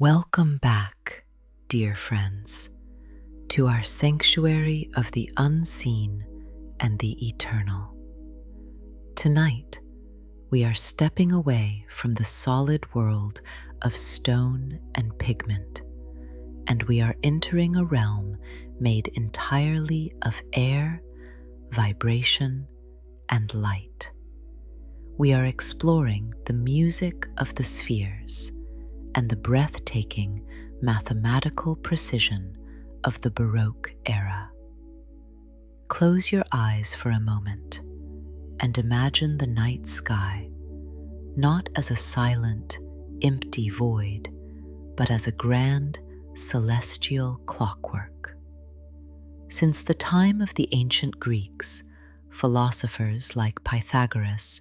Welcome back, dear friends, to our sanctuary of the unseen and the eternal. Tonight, we are stepping away from the solid world of stone and pigment, and we are entering a realm made entirely of air, vibration, and light. We are exploring the music of the spheres and the breathtaking mathematical precision of the Baroque era. Close your eyes for a moment and imagine the night sky not as a silent, empty void, but as a grand, celestial clockwork. Since the time of the ancient Greeks, philosophers like Pythagoras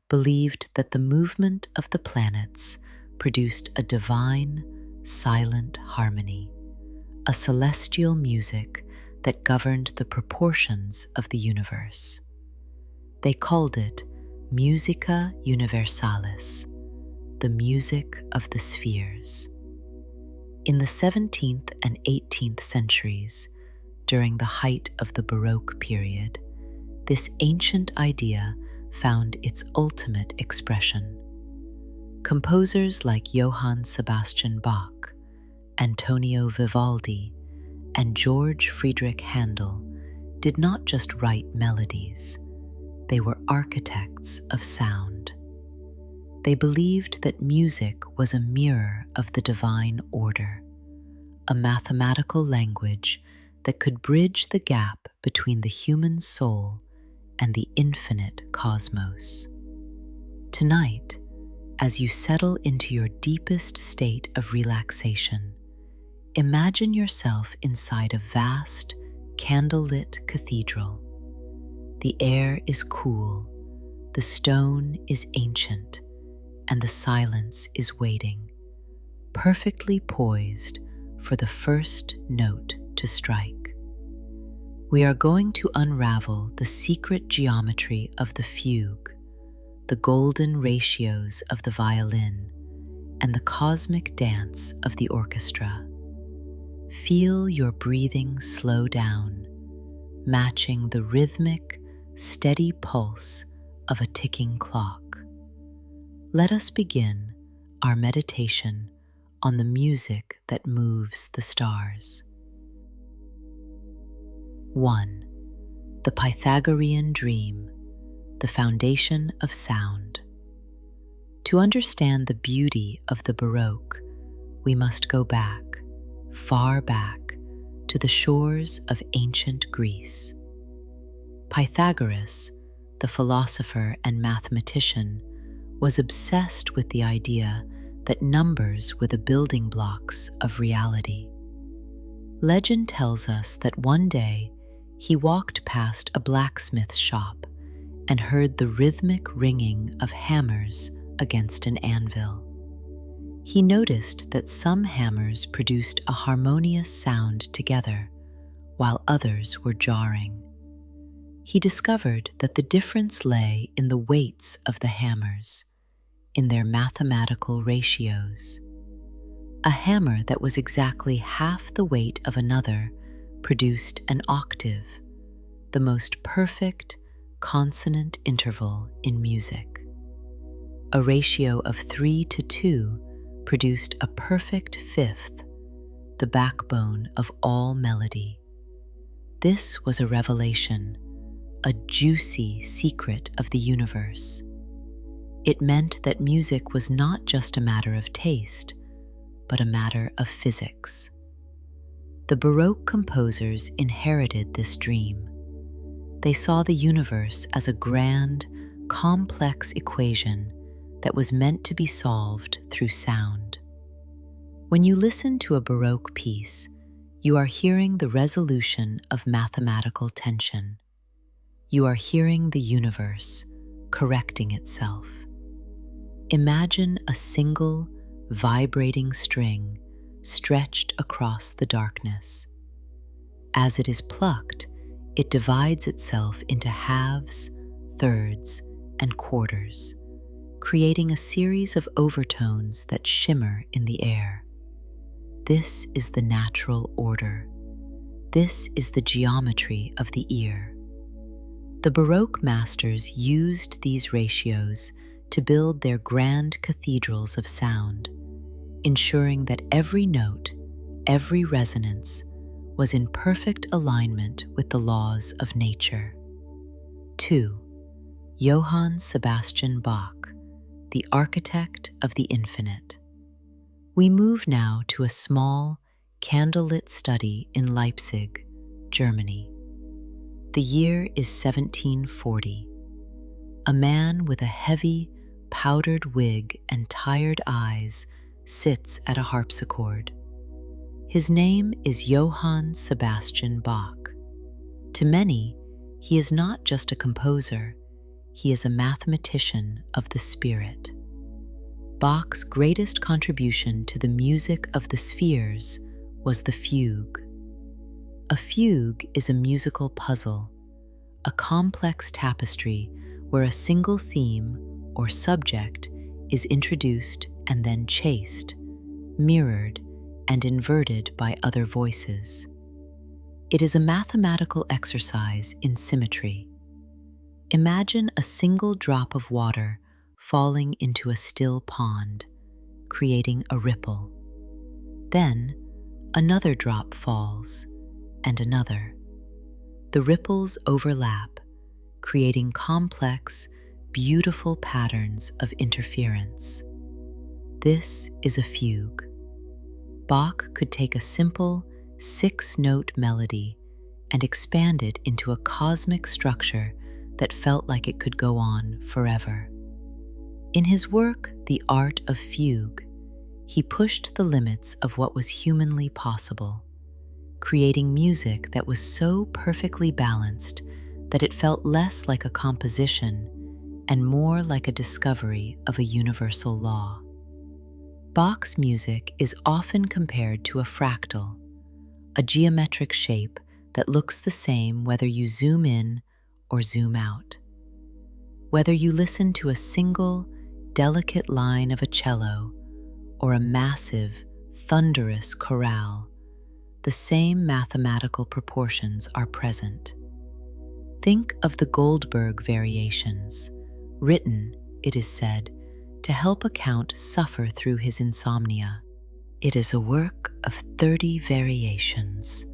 believed that the movement of the planets produced a divine, silent harmony, a celestial music that governed the proportions of the universe. They called it musica universalis, the music of the spheres. In the 17th and 18th centuries, during the height of the Baroque period, this ancient idea found its ultimate expression. Composers like Johann Sebastian Bach, Antonio Vivaldi, and George Frideric Handel did not just write melodies, they were architects of sound. They believed that music was a mirror of the divine order, a mathematical language that could bridge the gap between the human soul and the infinite cosmos. Tonight, as you settle into your deepest state of relaxation, imagine yourself inside a vast, candlelit cathedral. The air is cool, the stone is ancient, and the silence is waiting, perfectly poised for the first note to strike. We are going to unravel the secret geometry of the fugue, the golden ratios of the violin, and the cosmic dance of the orchestra. Feel your breathing slow down, matching the rhythmic, steady pulse of a ticking clock. Let us begin our meditation on the music that moves the stars. 1. The Pythagorean Dream, the foundation of sound. To understand the beauty of the Baroque, we must go back, far back, to the shores of ancient Greece. Pythagoras, the philosopher and mathematician, was obsessed with the idea that numbers were the building blocks of reality. Legend tells us that one day he walked past a blacksmith shop and heard the rhythmic ringing of hammers against an anvil. He noticed that some hammers produced a harmonious sound together, while others were jarring. He discovered that the difference lay in the weights of the hammers, in their mathematical ratios. A hammer that was exactly half the weight of another produced an octave, the most perfect consonant interval in music. A ratio of 3 to 2 produced a perfect fifth, the backbone of all melody. This was a revelation, a juicy secret of the universe. It meant that music was not just a matter of taste, but a matter of physics. The Baroque composers inherited this dream. They saw the universe as a grand, complex equation that was meant to be solved through sound. When you listen to a Baroque piece, you are hearing the resolution of mathematical tension. You are hearing the universe correcting itself. Imagine a single, vibrating string stretched across the darkness. As it is plucked, it divides itself into halves, thirds, and quarters, creating a series of overtones that shimmer in the air. this is the natural order. This is the geometry of the ear. The Baroque masters used these ratios to build their grand cathedrals of sound, ensuring that every note, every resonance, was in perfect alignment with the laws of nature. 2. Johann Sebastian Bach, the architect of the infinite. We move now to a small, candlelit study in Leipzig, Germany. The year is 1740. A man with a heavy, powdered wig and tired eyes sits at a harpsichord. His name is Johann Sebastian Bach. To many, he is not just a composer, he is a mathematician of the spirit. Bach's greatest contribution to the music of the spheres was the fugue. A fugue is a musical puzzle, a complex tapestry where a single theme or subject is introduced and then chased, mirrored, and inverted by other voices. It is a mathematical exercise in symmetry. Imagine a single drop of water falling into a still pond, creating a ripple. Then, another drop falls, and another. The ripples overlap, creating complex, beautiful patterns of interference. This is a fugue. Bach could take a simple, 6-note melody and expand it into a cosmic structure that felt like it could go on forever. In his work, The Art of Fugue, he pushed the limits of what was humanly possible, creating music that was so perfectly balanced that it felt less like a composition and more like a discovery of a universal law. Bach's music is often compared to a fractal, a geometric shape that looks the same whether you zoom in or zoom out. Whether you listen to a single, delicate line of a cello or a massive, thunderous chorale, the same mathematical proportions are present. Think of the Goldberg variations, written, it is said, to help a count suffer through his insomnia. It is a work of 30 variations,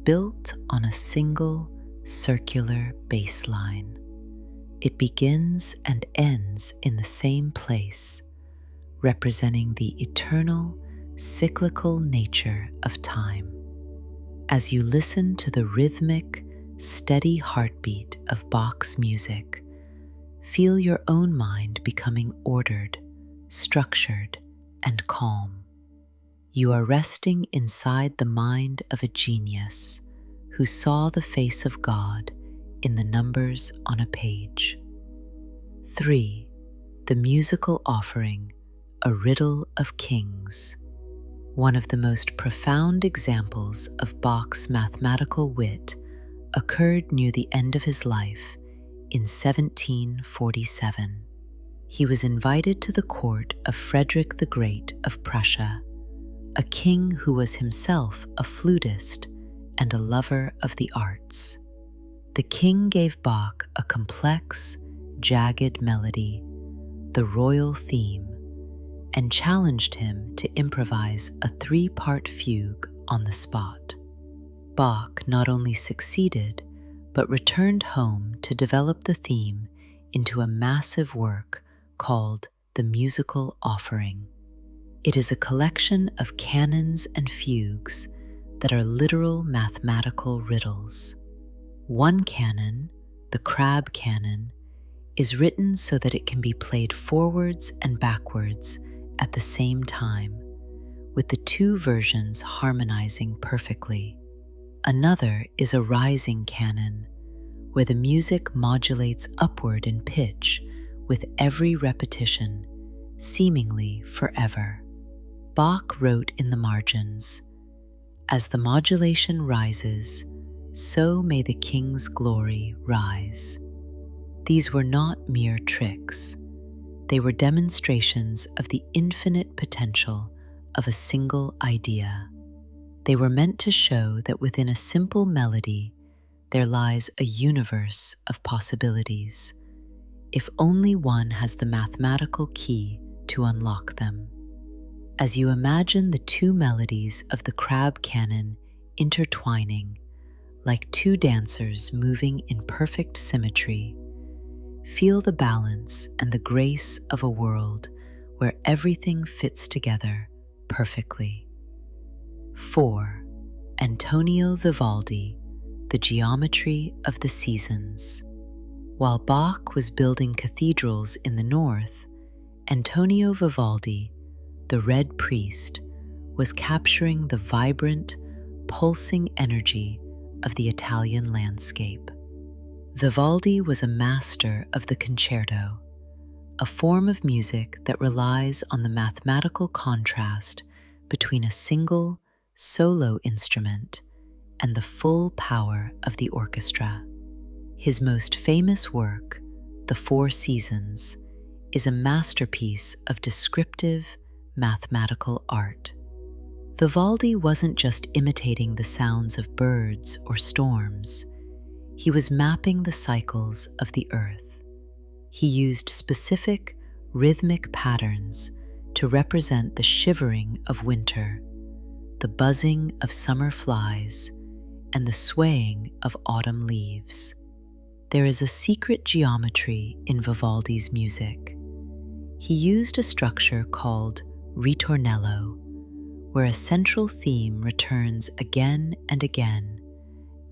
built on a single circular bass line. It begins and ends in the same place, representing the eternal, cyclical nature of time. As you listen to the rhythmic, steady heartbeat of Bach's music, feel your own mind becoming ordered, structured, and calm. You are resting inside the mind of a genius who saw the face of God in the numbers on a page. 3. The Musical Offering, a Riddle of Kings. One of the most profound examples of Bach's mathematical wit occurred near the end of his life in 1747. He was invited to the court of Frederick the Great of Prussia, a king who was himself a flutist and a lover of the arts. The king gave Bach a complex, jagged melody, the royal theme, and challenged him to improvise a 3-part fugue on the spot. Bach not only succeeded, but returned home to develop the theme into a massive work called The Musical Offering. It is a collection of canons and fugues that are literal mathematical riddles. One canon, the crab canon, is written so that it can be played forwards and backwards at the same time, with the two versions harmonizing perfectly. Another is a rising canon, where the music modulates upward in pitch with every repetition, seemingly forever. Bach wrote in the margins, "As the modulation rises, so may the king's glory rise." These were not mere tricks. They were demonstrations of the infinite potential of a single idea. They were meant to show that within a simple melody there lies a universe of possibilities, if only one has the mathematical key to unlock them. As you imagine the two melodies of the crab canon intertwining, like two dancers moving in perfect symmetry, feel the balance and the grace of a world where everything fits together perfectly. 4. Antonio Vivaldi, The Geometry of the Seasons. While Bach was building cathedrals in the north, Antonio Vivaldi, the Red Priest, was capturing the vibrant, pulsing energy of the Italian landscape. Vivaldi was a master of the concerto, a form of music that relies on the mathematical contrast between a single, solo instrument and the full power of the orchestra. His most famous work, The Four Seasons, is a masterpiece of descriptive, mathematical art. Vivaldi wasn't just imitating the sounds of birds or storms, he was mapping the cycles of the earth. He used specific, rhythmic patterns to represent the shivering of winter, the buzzing of summer flies, and the swaying of autumn leaves. There is a secret geometry in Vivaldi's music. He used a structure called ritornello, where a central theme returns again and again,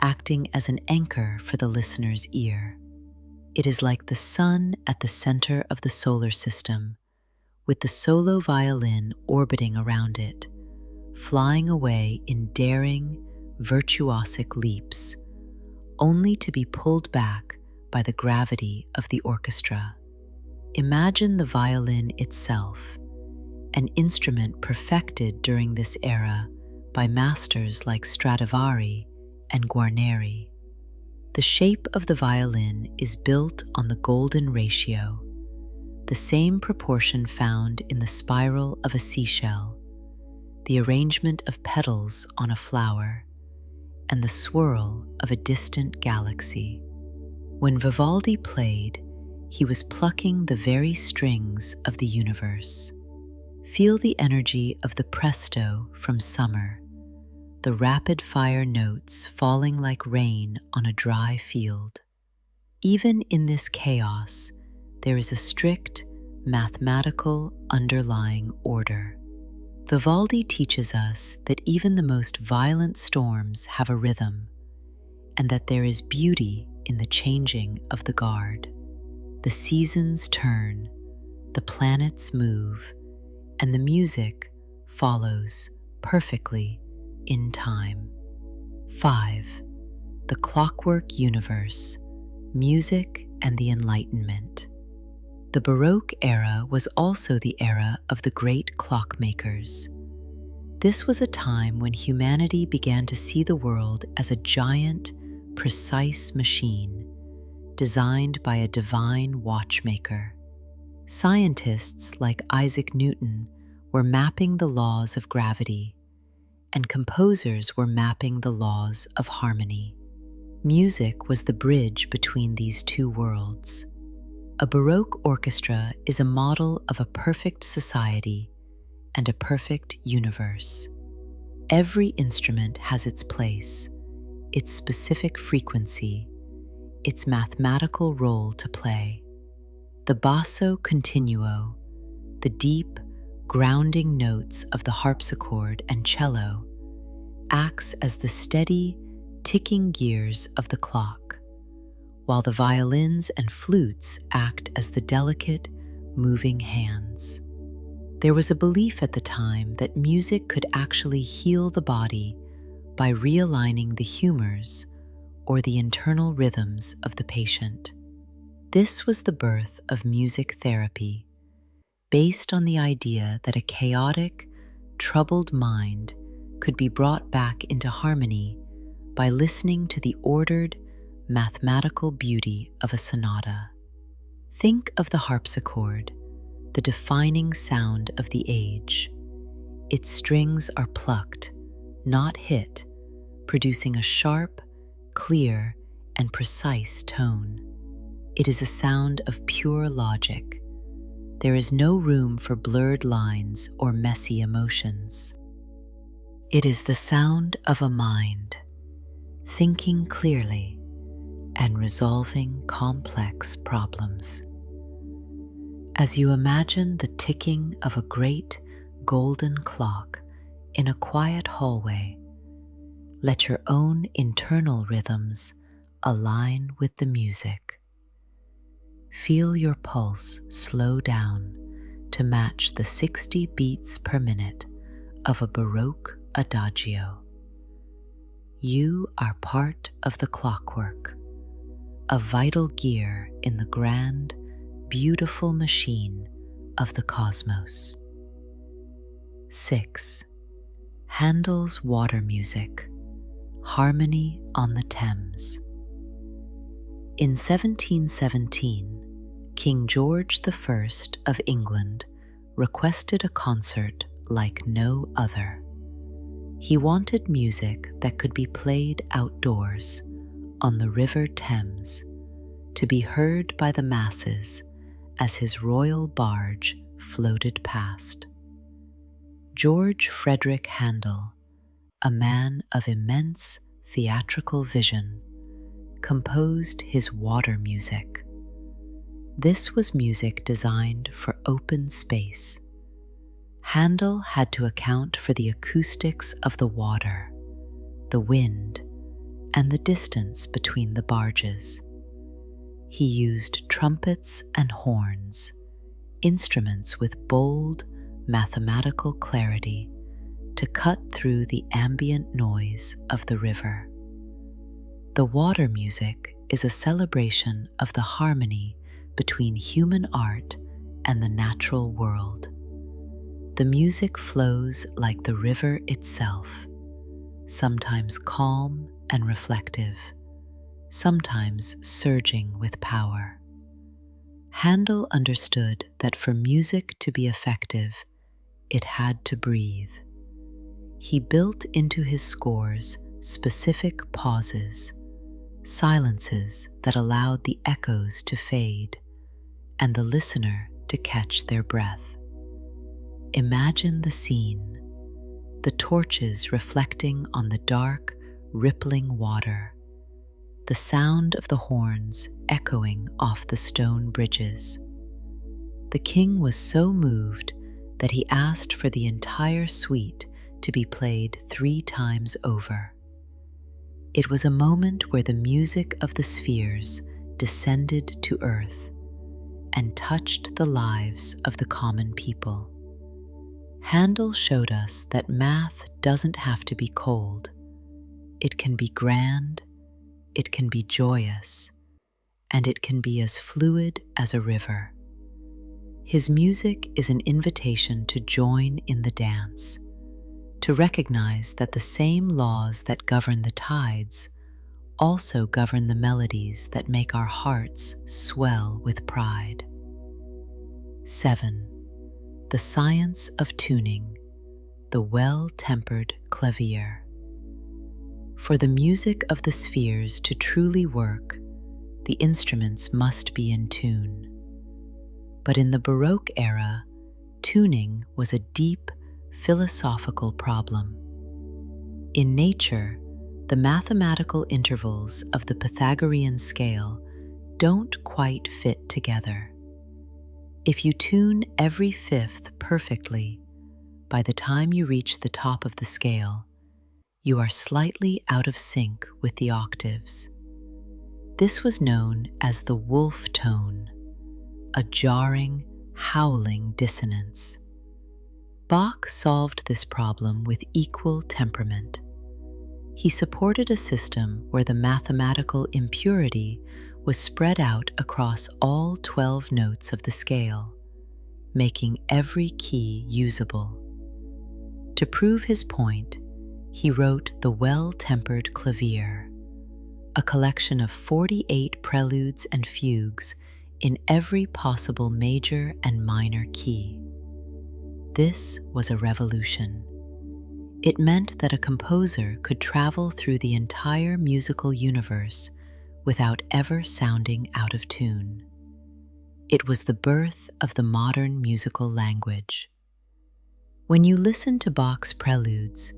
acting as an anchor for the listener's ear. It is like the sun at the center of the solar system, with the solo violin orbiting around it, flying away in daring, virtuosic leaps, only to be pulled back by the gravity of the orchestra. Imagine the violin itself, an instrument perfected during this era by masters like Stradivari and Guarneri. The shape of the violin is built on the golden ratio, the same proportion found in the spiral of a seashell, the arrangement of petals on a flower, and the swirl of a distant galaxy. When Vivaldi played, he was plucking the very strings of the universe. Feel the energy of the presto from summer, the rapid-fire notes falling like rain on a dry field. Even in this chaos, there is a strict, mathematical underlying order. Vivaldi teaches us that even the most violent storms have a rhythm, and that there is beauty in the changing of the guard. The seasons turn, the planets move, and the music follows perfectly in time. 5. The Clockwork Universe, Music and the Enlightenment. The Baroque era was also the era of the great clockmakers. This was a time when humanity began to see the world as a giant, precise machine, designed by a divine watchmaker. Scientists like Isaac Newton were mapping the laws of gravity, and composers were mapping the laws of harmony. Music was the bridge between these two worlds. A Baroque orchestra is a model of a perfect society and a perfect universe. Every instrument has its place, its specific frequency, its mathematical role to play. The basso continuo, the deep, grounding notes of the harpsichord and cello, acts as the steady, ticking gears of the clock, while the violins and flutes act as the delicate, moving hands. There was a belief at the time that music could actually heal the body by realigning the humors or the internal rhythms of the patient. This was the birth of music therapy, based on the idea that a chaotic, troubled mind could be brought back into harmony by listening to the ordered, mathematical beauty of a sonata. Think of the harpsichord, the defining sound of the age. Its strings are plucked, not hit, producing a sharp, clear, and precise tone. It is a sound of pure logic. There is no room for blurred lines or messy emotions. It is the sound of a mind, thinking clearly and resolving complex problems. As you imagine the ticking of a great golden clock in a quiet hallway, let your own internal rhythms align with the music. Feel your pulse slow down to match the 60 beats per minute of a Baroque adagio. You are part of the clockwork, a vital gear in the grand, beautiful machine of the cosmos. 6. Handel's Water Music, Harmony on the Thames. In 1717, King George I of England requested a concert like no other. He wanted music that could be played outdoors on the River Thames, to be heard by the masses as his royal barge floated past. George Frideric Handel, a man of immense theatrical vision, composed his water music. This was music designed for open space. Handel had to account for the acoustics of the water, the wind, and the distance between the barges. He used trumpets and horns, instruments with bold, mathematical clarity to cut through the ambient noise of the river. The water music is a celebration of the harmony between human art and the natural world. The music flows like the river itself, sometimes calm and reflective, sometimes surging with power. Handel understood that for music to be effective, it had to breathe. He built into his scores specific pauses, silences that allowed the echoes to fade and the listener to catch their breath. Imagine the scene, the torches reflecting on the dark, rippling water, the sound of the horns echoing off the stone bridges. The king was so moved that he asked for the entire suite to be played 3 times over. It was a moment where the music of the spheres descended to earth and touched the lives of the common people. Handel showed us that math doesn't have to be cold. It can be grand, it can be joyous, and it can be as fluid as a river. His music is an invitation to join in the dance, to recognize that the same laws that govern the tides also govern the melodies that make our hearts swell with pride. 7. The science of tuning, the well-tempered clavier. For the music of the spheres to truly work, the instruments must be in tune. But in the Baroque era, tuning was a deep, philosophical problem. In nature, the mathematical intervals of the Pythagorean scale don't quite fit together. If you tune every fifth perfectly, by the time you reach the top of the scale, you are slightly out of sync with the octaves. This was known as the wolf tone, a jarring, howling dissonance. Bach solved this problem with equal temperament. He supported a system where the mathematical impurity was spread out across all 12 notes of the scale, making every key usable. To prove his point, he wrote the Well-Tempered Clavier, a collection of 48 preludes and fugues in every possible major and minor key. This was a revolution. It meant that a composer could travel through the entire musical universe without ever sounding out of tune. It was the birth of the modern musical language. When you listen to Bach's preludes,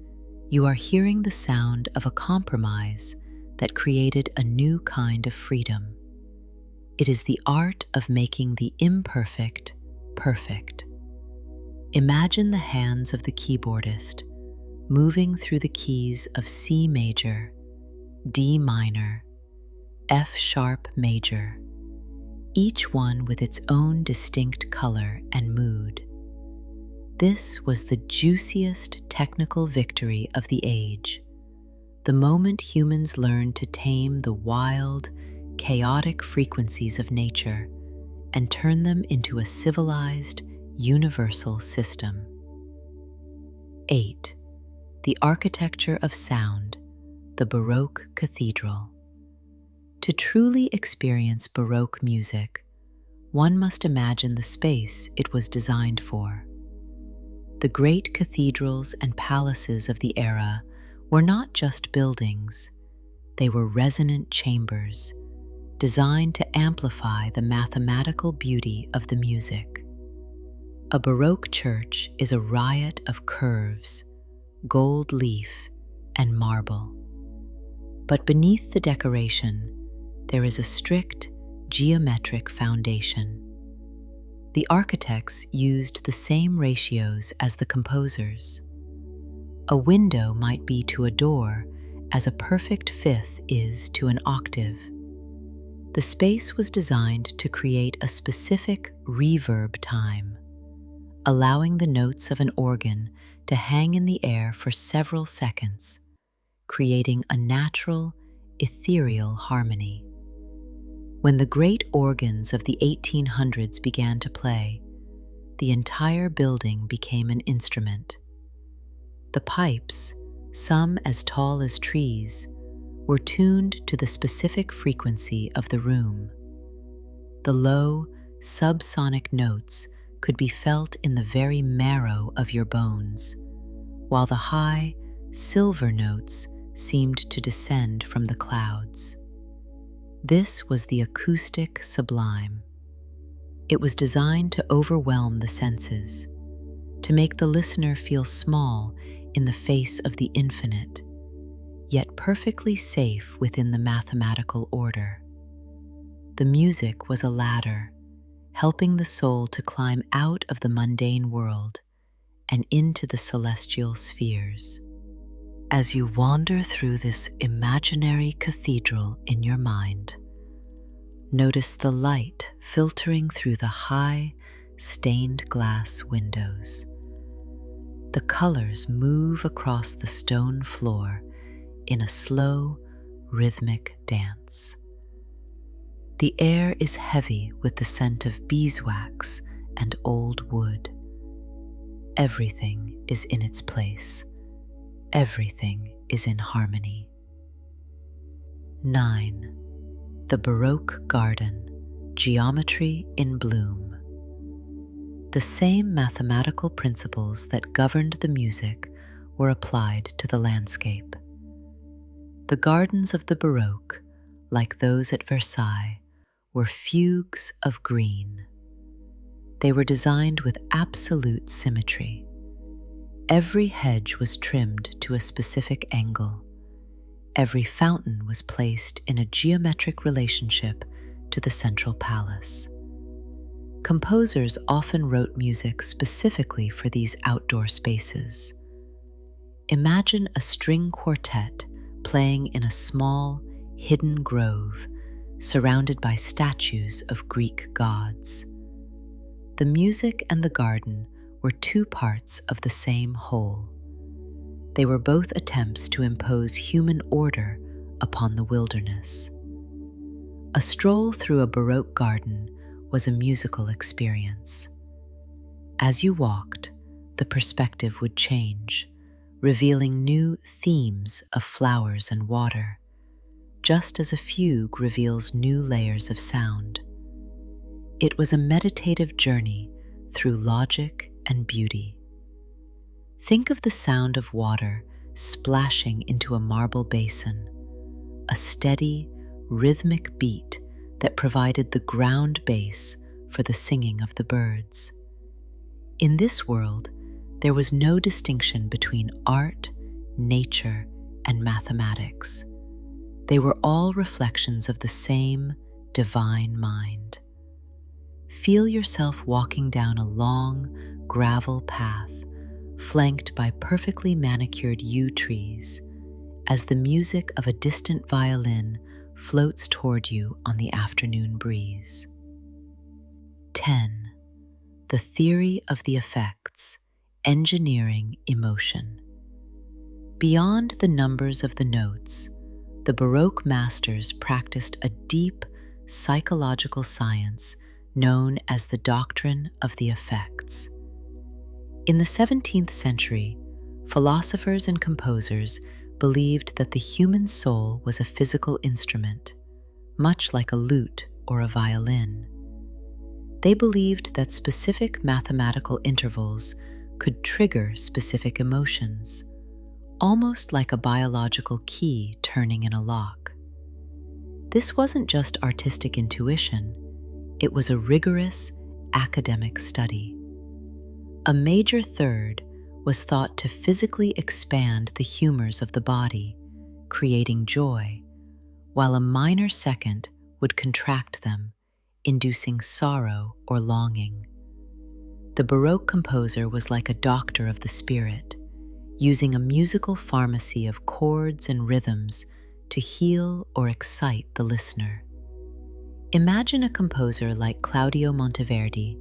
you are hearing the sound of a compromise that created a new kind of freedom. It is the art of making the imperfect perfect. Imagine the hands of the keyboardist moving through the keys of C major, D minor, F sharp major, each one with its own distinct color and mood. This was the juiciest technical victory of the age, the moment humans learned to tame the wild, chaotic frequencies of nature and turn them into a civilized, universal system. 8. The architecture of sound, the Baroque cathedral. To truly experience Baroque music, one must imagine the space it was designed for. The great cathedrals and palaces of the era were not just buildings, they were resonant chambers designed to amplify the mathematical beauty of the music. A Baroque church is a riot of curves, gold leaf, and marble. But beneath the decoration, there is a strict geometric foundation. The architects used the same ratios as the composers. A window might be to a door as a perfect fifth is to an octave. The space was designed to create a specific reverb time, allowing the notes of an organ to hang in the air for several seconds, creating a natural, ethereal harmony. When the great organs of the 1800s began to play, the entire building became an instrument. The pipes, some as tall as trees, were tuned to the specific frequency of the room. The low, subsonic notes could be felt in the very marrow of your bones, while the high, silver notes seemed to descend from the clouds. This was the acoustic sublime. It was designed to overwhelm the senses, to make the listener feel small in the face of the infinite, yet perfectly safe within the mathematical order. The music was a ladder, helping the soul to climb out of the mundane world and into the celestial spheres. As you wander through this imaginary cathedral in your mind, notice the light filtering through the high, stained glass windows. The colors move across the stone floor in a slow, rhythmic dance. The air is heavy with the scent of beeswax and old wood. Everything is in its place. Everything is in harmony. 9. The Baroque garden, geometry in bloom. The same mathematical principles that governed the music were applied to the landscape. The gardens of the Baroque, like those at Versailles, were fugues of green. They were designed with absolute symmetry. Every hedge was trimmed to a specific angle. Every fountain was placed in a geometric relationship to the central palace. Composers often wrote music specifically for these outdoor spaces. Imagine a string quartet playing in a small, hidden grove surrounded by statues of Greek gods. The music and the garden were two parts of the same whole. They were both attempts to impose human order upon the wilderness. A stroll through a Baroque garden was a musical experience. As you walked, the perspective would change, revealing new themes of flowers and water, just as a fugue reveals new layers of sound. It was a meditative journey through logic and beauty. Think of the sound of water splashing into a marble basin, a steady, rhythmic beat that provided the ground base for the singing of the birds. In this world, there was no distinction between art, nature, and mathematics. They were all reflections of the same divine mind. Feel yourself walking down a long, gravel path flanked by perfectly manicured yew trees as the music of a distant violin floats toward you on the afternoon breeze. 10. The theory of the effects, engineering emotion. Beyond the numbers of the notes, the Baroque masters practiced a deep psychological science known as the Doctrine of the Effects. In the 17th century, philosophers and composers believed that the human soul was a physical instrument, much like a lute or a violin. They believed that specific mathematical intervals could trigger specific emotions, almost like a biological key turning in a lock. This wasn't just artistic intuition, it was a rigorous academic study. A major third was thought to physically expand the humors of the body, creating joy, while a minor second would contract them, inducing sorrow or longing. The Baroque composer was like a doctor of the spirit, using a musical pharmacy of chords and rhythms to heal or excite the listener. Imagine a composer like Claudio Monteverdi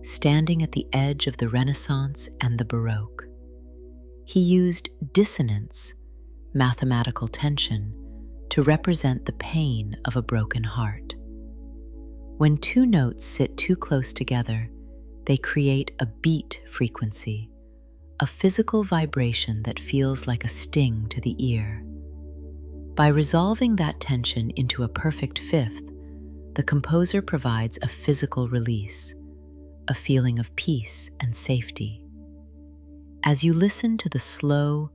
standing at the edge of the Renaissance and the Baroque. He used dissonance, mathematical tension, to represent the pain of a broken heart. When two notes sit too close together, they create a beat frequency, a physical vibration that feels like a sting to the ear. By resolving that tension into a perfect fifth, the composer provides a physical release, a feeling of peace and safety. As you listen to the slow,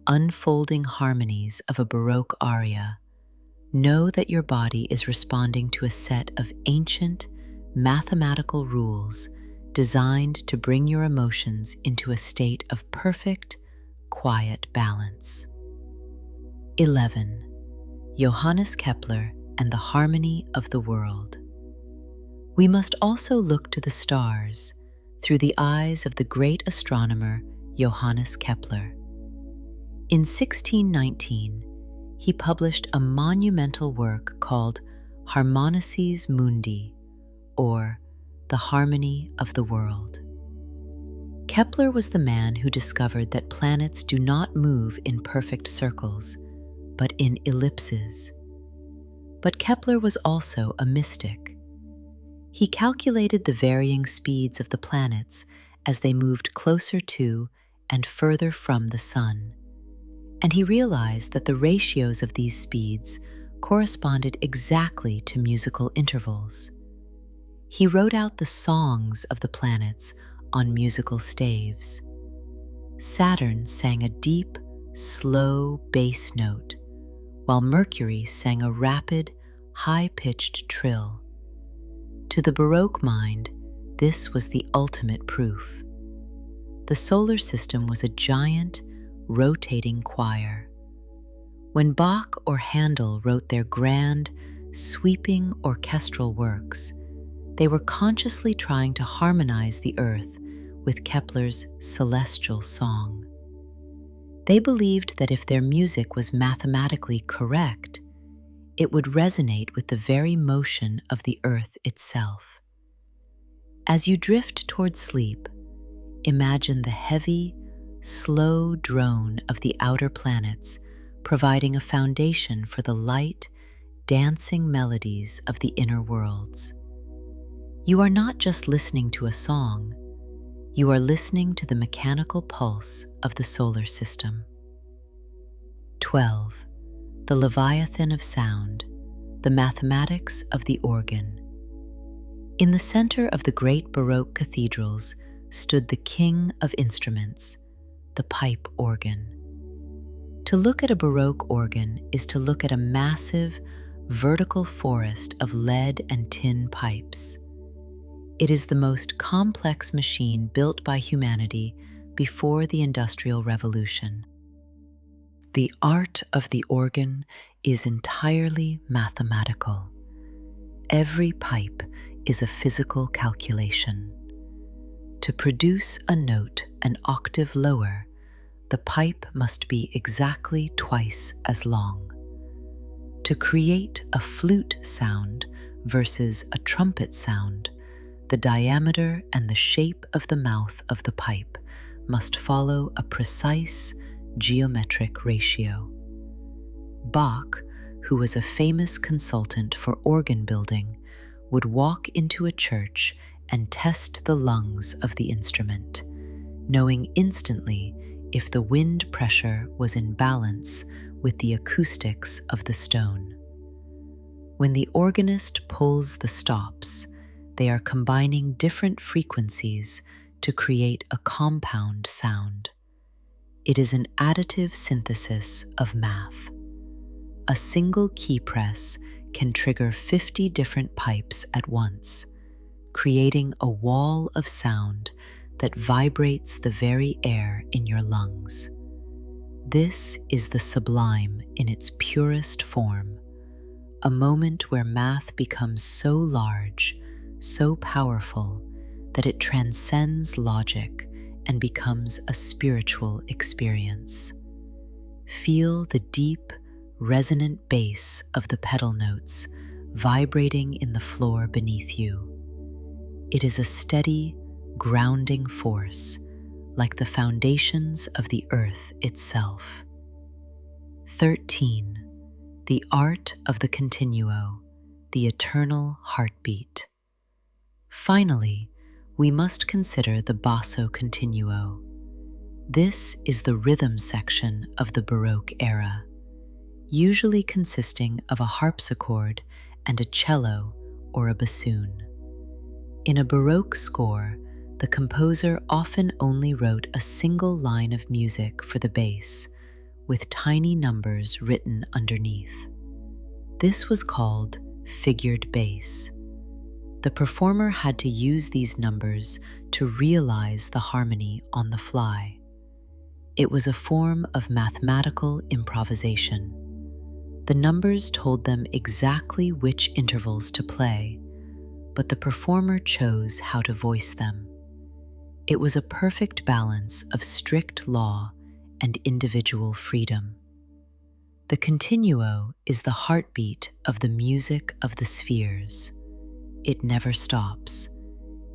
unfolding harmonies of a Baroque aria, know that your body is responding to a set of ancient, mathematical rules designed to bring your emotions into a state of perfect, quiet balance. 11. Johannes Kepler and the harmony of the world. We must also look to the stars through the eyes of the great astronomer Johannes Kepler. In 1619, he published a monumental work called Harmonices Mundi, or The Harmony of the World. Kepler was the man who discovered that planets do not move in perfect circles, but in ellipses. But Kepler was also a mystic. He calculated the varying speeds of the planets as they moved closer to and further from the sun, and he realized that the ratios of these speeds corresponded exactly to musical intervals. He wrote out the songs of the planets on musical staves. Saturn sang a deep, slow bass note, while Mercury sang a rapid, high-pitched trill. To the Baroque mind, this was the ultimate proof. The solar system was a giant, rotating choir. When Bach or Handel wrote their grand, sweeping orchestral works, they were consciously trying to harmonize the earth with Kepler's celestial song. They believed that if their music was mathematically correct, it would resonate with the very motion of the earth itself. As you drift toward sleep, imagine the heavy, slow drone of the outer planets providing a foundation for the light, dancing melodies of the inner worlds. You are not just listening to a song, you are listening to the mechanical pulse of the solar system. 12. The Leviathan of Sound, the mathematics of the organ. In the center of the great Baroque cathedrals stood the king of instruments, the pipe organ. To look at a Baroque organ is to look at a massive, vertical forest of lead and tin pipes. It is the most complex machine built by humanity before the Industrial Revolution. The art of the organ is entirely mathematical. Every pipe is a physical calculation. To produce a note an octave lower, the pipe must be exactly twice as long. To create a flute sound versus a trumpet sound, the diameter and the shape of the mouth of the pipe must follow a precise geometric ratio. Bach, who was a famous consultant for organ building, would walk into a church and test the lungs of the instrument, knowing instantly if the wind pressure was in balance with the acoustics of the stone. When the organist pulls the stops, they are combining different frequencies to create a compound sound. It is an additive synthesis of math. A single key press can trigger 50 different pipes at once, creating a wall of sound that vibrates the very air in your lungs. This is the sublime in its purest form, a moment where math becomes so large, so powerful, that it transcends logic and becomes a spiritual experience. Feel the deep, resonant bass of the pedal notes vibrating in the floor beneath you. It is a steady, grounding force, like the foundations of the earth itself. 13. The art of the continuo, the eternal heartbeat. Finally, we must consider the basso continuo. This is the rhythm section of the Baroque era, usually consisting of a harpsichord and a cello or a bassoon. In a Baroque score, the composer often only wrote a single line of music for the bass, with tiny numbers written underneath. This was called figured bass. The performer had to use these numbers to realize the harmony on the fly. It was a form of mathematical improvisation. The numbers told them exactly which intervals to play, but the performer chose how to voice them. It was a perfect balance of strict law and individual freedom. The continuo is the heartbeat of the music of the spheres. It never stops.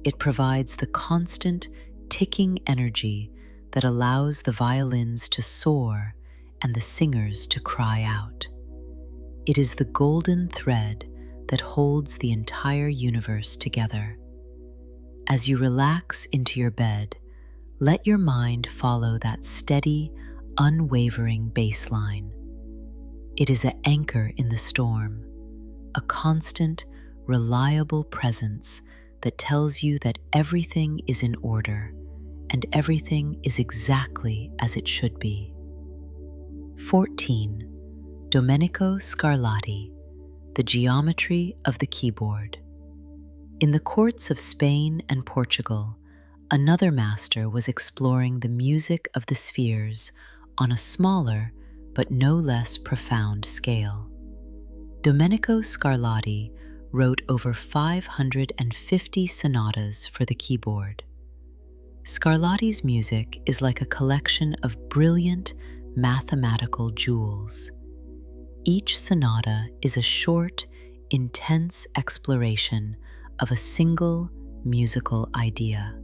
It provides the constant, ticking energy that allows the violins to soar and the singers to cry out. It is the golden thread that holds the entire universe together. As you relax into your bed, let your mind follow that steady, unwavering bass line. It is an anchor in the storm, a constant, reliable presence that tells you that everything is in order and everything is exactly as it should be. 14. Domenico Scarlatti, the geometry of the keyboard. In the courts of Spain and Portugal, another master was exploring the music of the spheres on a smaller but no less profound scale. Domenico Scarlatti wrote over 550 sonatas for the keyboard. Scarlatti's music is like a collection of brilliant mathematical jewels. Each sonata is a short, intense exploration of a single musical idea.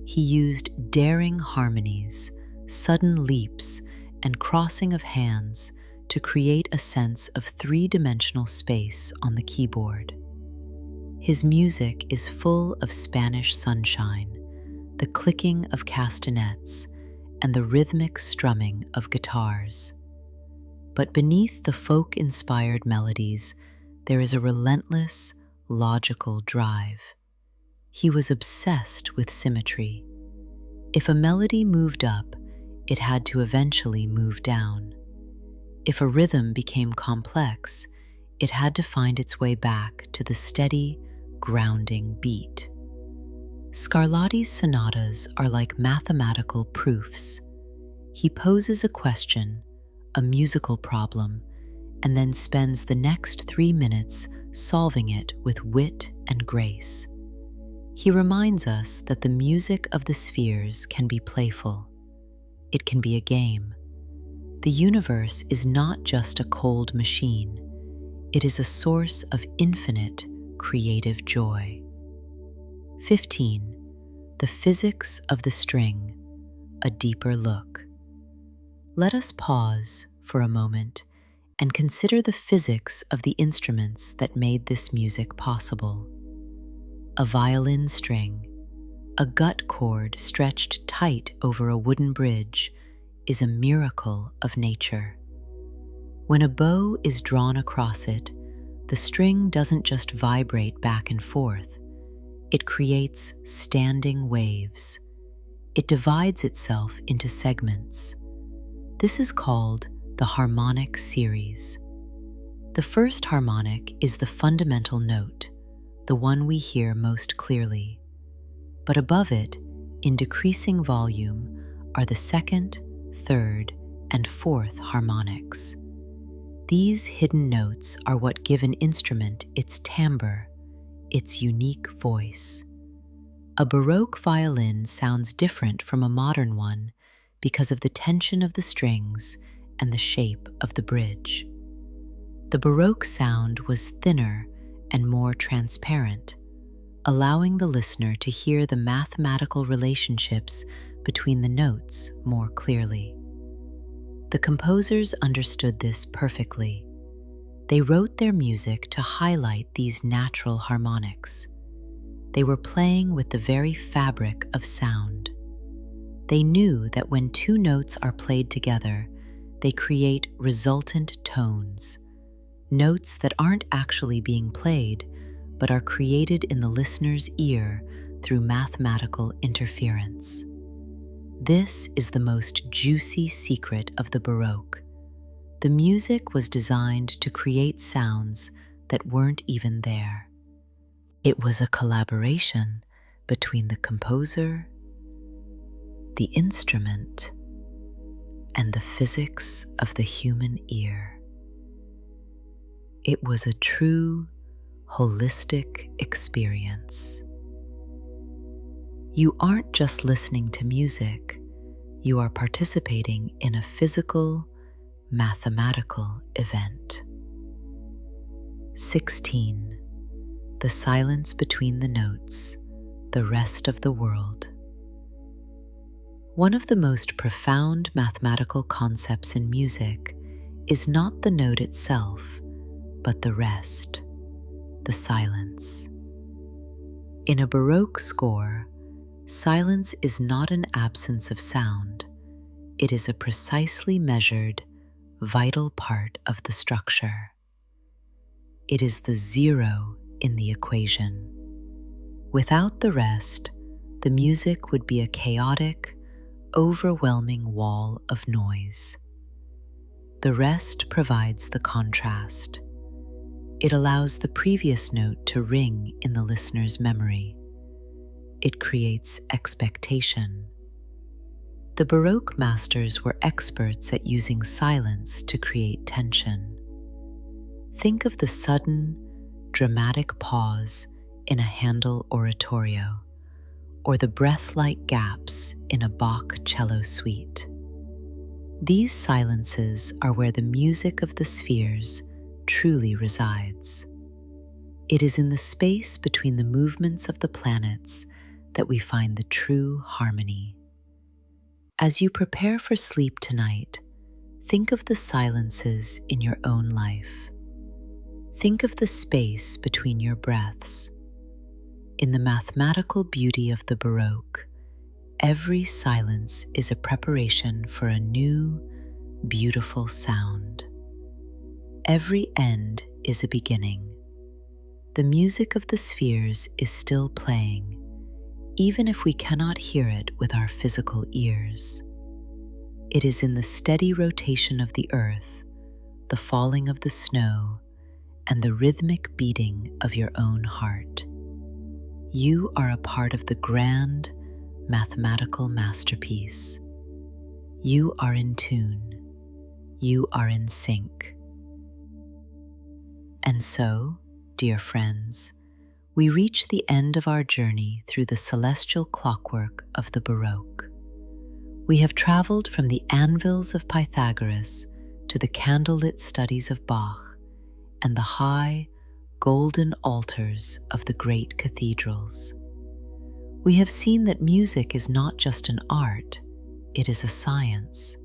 He used daring harmonies, sudden leaps, and crossing of hands to create a sense of three-dimensional space on the keyboard. His music is full of Spanish sunshine, the clicking of castanets, and the rhythmic strumming of guitars. But beneath the folk-inspired melodies, there is a relentless, logical drive. He was obsessed with symmetry. If a melody moved up, it had to eventually move down. If a rhythm became complex, it had to find its way back to the steady, grounding beat. Scarlatti's sonatas are like mathematical proofs. He poses a question, a musical problem, and then spends the next 3 minutes solving it with wit and grace. He reminds us that the music of the spheres can be playful. It can be a game. The universe is not just a cold machine. It is a source of infinite creative joy. 15. The physics of the string, a deeper look. Let us pause for a moment and consider the physics of the instruments that made this music possible. A violin string, a gut cord stretched tight over a wooden bridge, is a miracle of nature. When a bow is drawn across it, the string doesn't just vibrate back and forth. It creates standing waves. It divides itself into segments. This is called the harmonic series. The first harmonic is the fundamental note, the one we hear most clearly. But above it, in decreasing volume, are the second, third, and fourth harmonics. These hidden notes are what give an instrument its timbre, its unique voice. A Baroque violin sounds different from a modern one because of the tension of the strings and the shape of the bridge. The Baroque sound was thinner and more transparent, allowing the listener to hear the mathematical relationships between the notes more clearly. The composers understood this perfectly. They wrote their music to highlight these natural harmonics. They were playing with the very fabric of sound. They knew that when two notes are played together, they create resultant tones, notes that aren't actually being played, but are created in the listener's ear through mathematical interference. This is the most juicy secret of the Baroque. The music was designed to create sounds that weren't even there. It was a collaboration between the composer, the instrument, and the physics of the human ear. It was a true, holistic experience. You aren't just listening to music, you are participating in a physical, mathematical event. 16. The silence between the notes, the rest of the world. One of the most profound mathematical concepts in music is not the note itself, but the rest, the silence. In a Baroque score, silence is not an absence of sound. It is a precisely measured, vital part of the structure. It is the zero in the equation. Without the rest, the music would be a chaotic, overwhelming wall of noise. The rest provides the contrast. It allows the previous note to ring in the listener's memory. It creates expectation. The Baroque masters were experts at using silence to create tension. Think of the sudden, dramatic pause in a Handel oratorio, or the breath-like gaps in a Bach cello suite. These silences are where the music of the spheres truly resides. It is in the space between the movements of the planets that we find the true harmony. As you prepare for sleep tonight, think of the silences in your own life. Think of the space between your breaths. In the mathematical beauty of the Baroque, every silence is a preparation for a new, beautiful sound. Every end is a beginning. The music of the spheres is still playing, even if we cannot hear it with our physical ears. It is in the steady rotation of the earth, the falling of the snow, and the rhythmic beating of your own heart. You are a part of the grand mathematical masterpiece. You are in tune. You are in sync. And so, dear friends, we reach the end of our journey through the celestial clockwork of the Baroque. We have traveled from the anvils of Pythagoras to the candlelit studies of Bach and the high, golden altars of the great cathedrals. We have seen that music is not just an art, it is a science.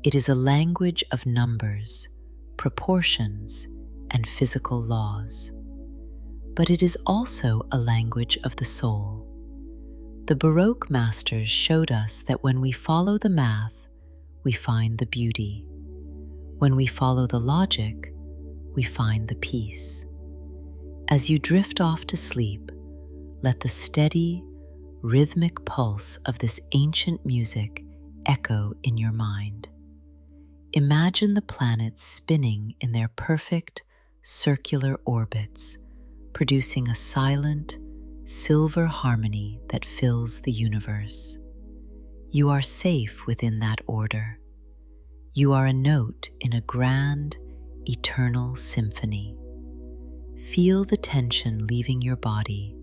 It is a language of numbers, proportions, and physical laws. But it is also a language of the soul. The Baroque masters showed us that when we follow the math, we find the beauty. When we follow the logic, we find the peace. As you drift off to sleep, let the steady, rhythmic pulse of this ancient music echo in your mind. Imagine the planets spinning in their perfect, circular orbits, producing a silent, silver harmony that fills the universe. You are safe within that order. You are a note in a grand, eternal symphony. Feel the tension leaving your body,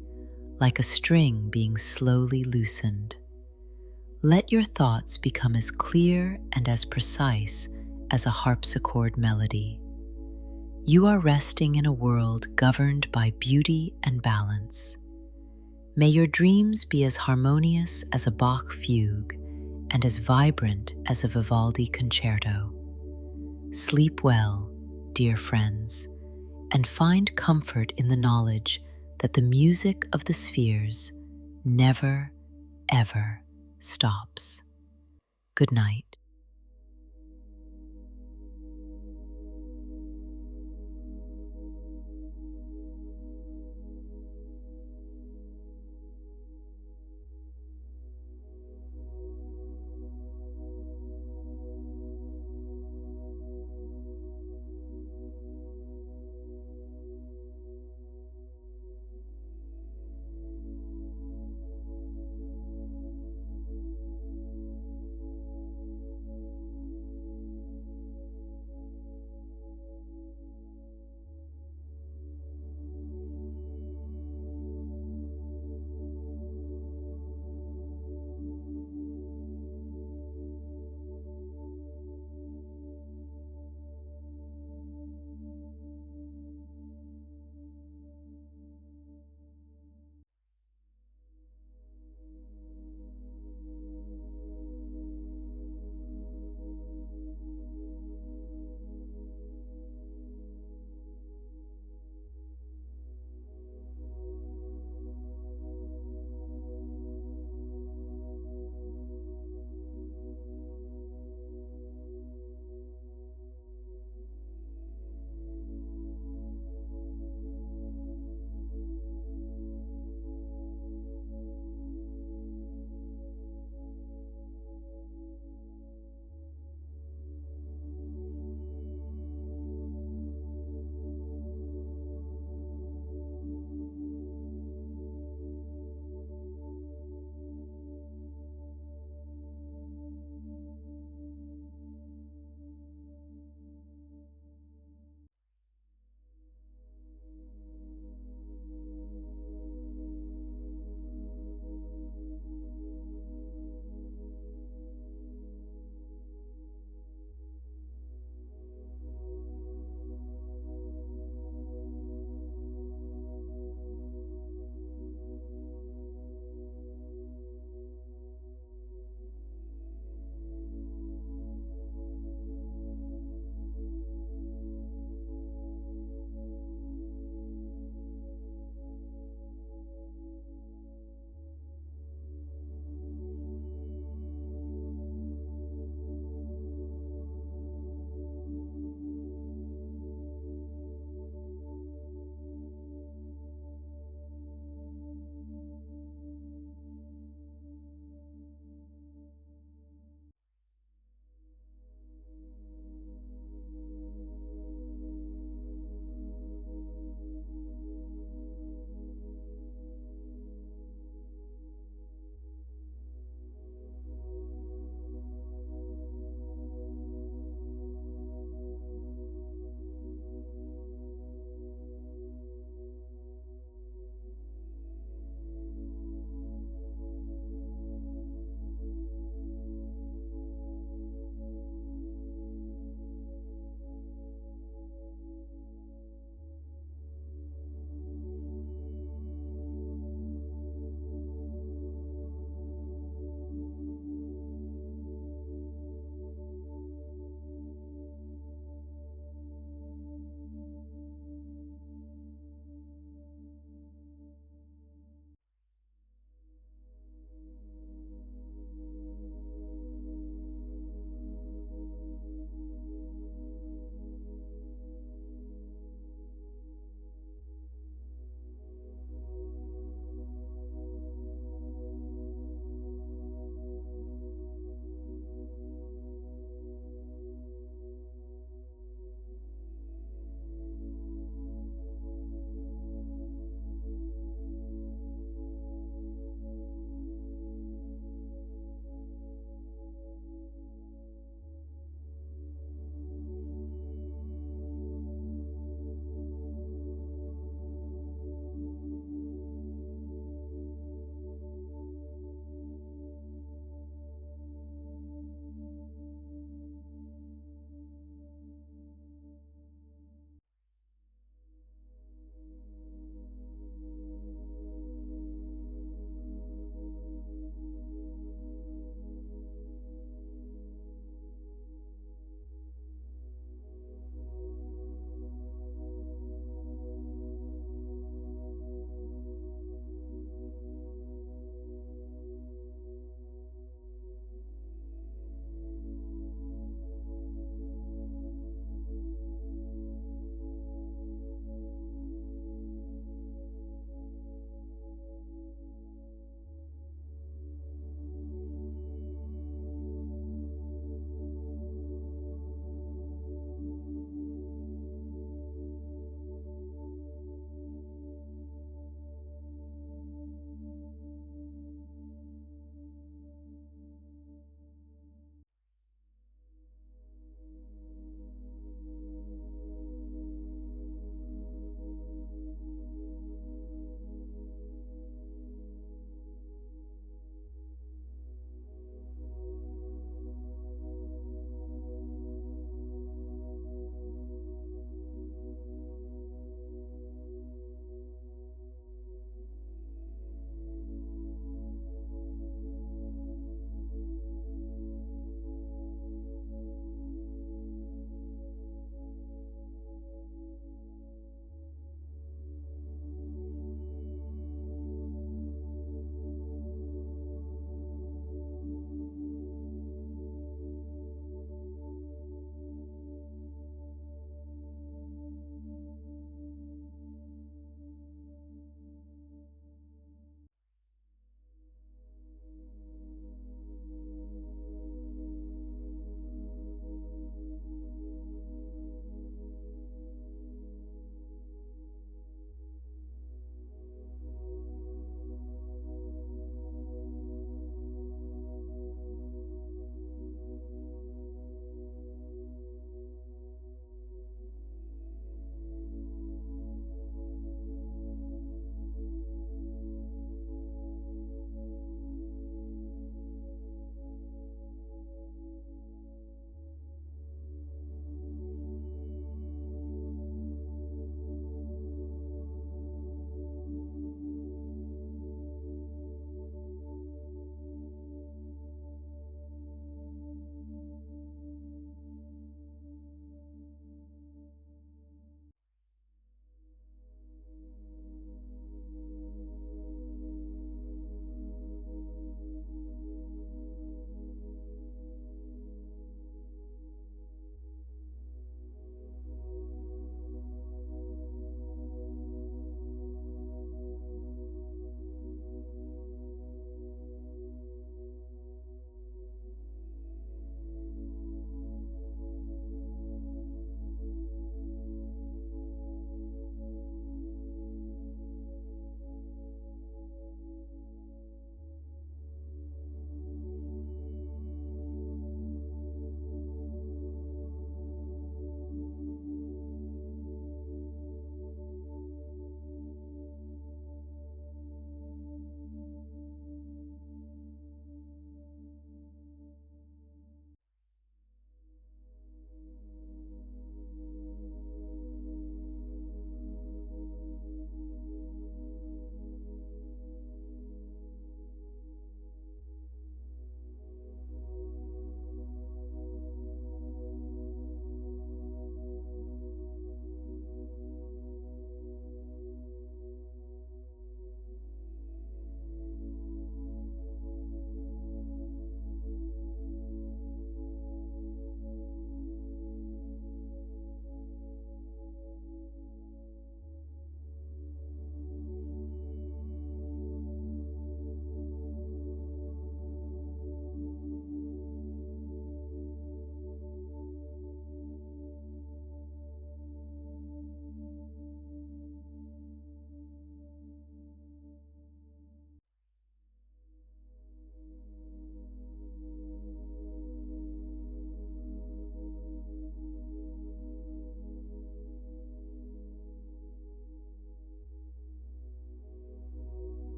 like a string being slowly loosened. Let your thoughts become as clear and as precise as a harpsichord melody. You are resting in a world governed by beauty and balance. May your dreams be as harmonious as a Bach fugue and as vibrant as a Vivaldi concerto. Sleep well, dear friends, and find comfort in the knowledge that the music of the spheres never, ever stops. Good night.